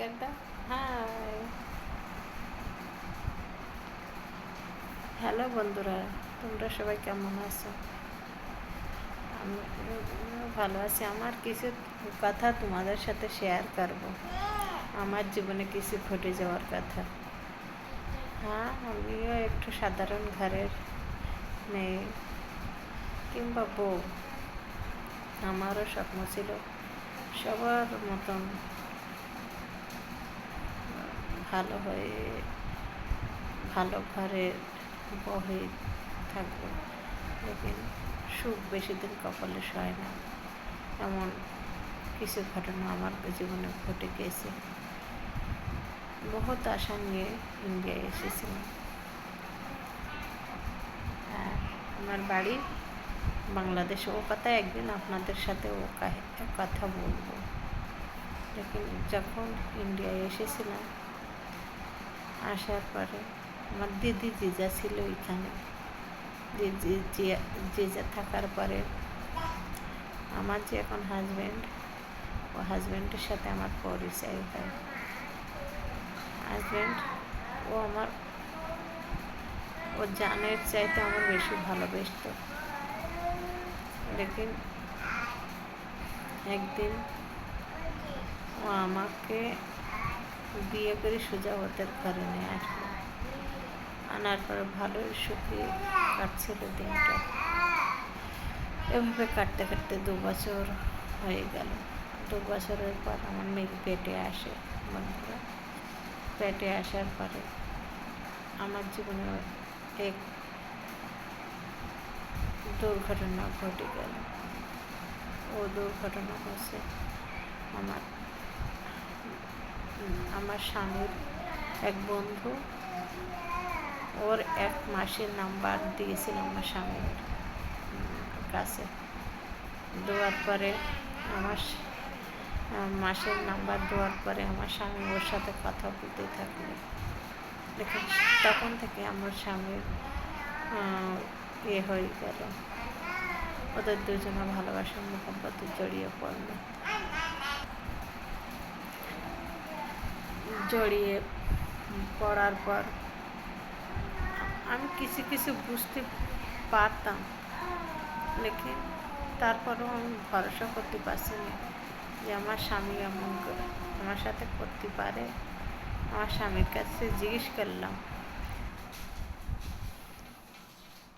কেনটা high, hello বন্ধুরা, তোমরা সবাই কেমন আছো? আমি ভালো আছি। আমার কিছু কথা তোমাদের সাথে শেয়ার করব, আমার জীবনে কিছু ঘটে যাওয়ার কথা। হ্যাঁ, আমিও একটু সাধারণ ঘরের মেয়ে কিংবা বউ। আমারও স্বপ্ন ছিল সবার মতন ভালো হয়ে ভালো ঘরের বউ হয়ে থাকবো, লেকিন সুখ বেশি দিন কপালে সয় না। এমন কিছু ঘটনা আমার জীবনে ঘটে গিয়েছে। বহুত আশা নিয়ে ইন্ডিয়ায় এসেছিলাম। আর আমার বাড়ি বাংলাদেশে। ও কথা একদিন আপনাদের সাথে কথা বলবো। লেকিন যখন ইন্ডিয়ায় এসেছিলাম, আসার পরে আমার দিদি জিজা ছিল এখানে। দিদি জিজা থাকার পরে আমার যে এখন হাজব্যান্ড, ও হাজব্যান্ডের সাথে আমার পরিচয় হয়। হাজব্যান্ড ও জানের চাইতে আমার বেশি ভালোবাসত। লেকিন একদিন ও আমাকে বিয়ে করে সোজা ওদের ঘরে নিয়ে আসলো। আনার পরে ভালোই সুখে কাটছিল দিনটা। এভাবে কাটতে কাটতে 2 বছর হয়ে গেল। 2 বছরের পর আমার মেয়ে পেটে আসে। বন্ধুরা, পেটে আসার পরে আমার জীবনে এক দুর্ঘটনা ঘটে গেল। ও দুর্ঘটনা হচ্ছে আমার স্বামীর এক বন্ধু ওর 1 মাসের নাম্বার দিয়েছিল আমার স্বামীর কাছে। দেওয়ার পরে আমার মাসের নাম্বার দেওয়ার পরে আমার স্বামী ওর সাথে কথা বলতে থাকলো। লেকিন তখন থেকে আমার স্বামীর হয়ে গেল। ওদের দুজনে ভালোবাসার মহব্বতে জড়িয়ে পড়লো। জড়িয়ে পড়ার পর আমি কিছু কিছু বুঝতে পারতাম, লেকিন তারপরেও আমি ভরসা করতে পারছি না যে আমার স্বামী এমন করে আমার সাথে করতে পারে। আমার স্বামীর কাছে জিজ্ঞেস করলাম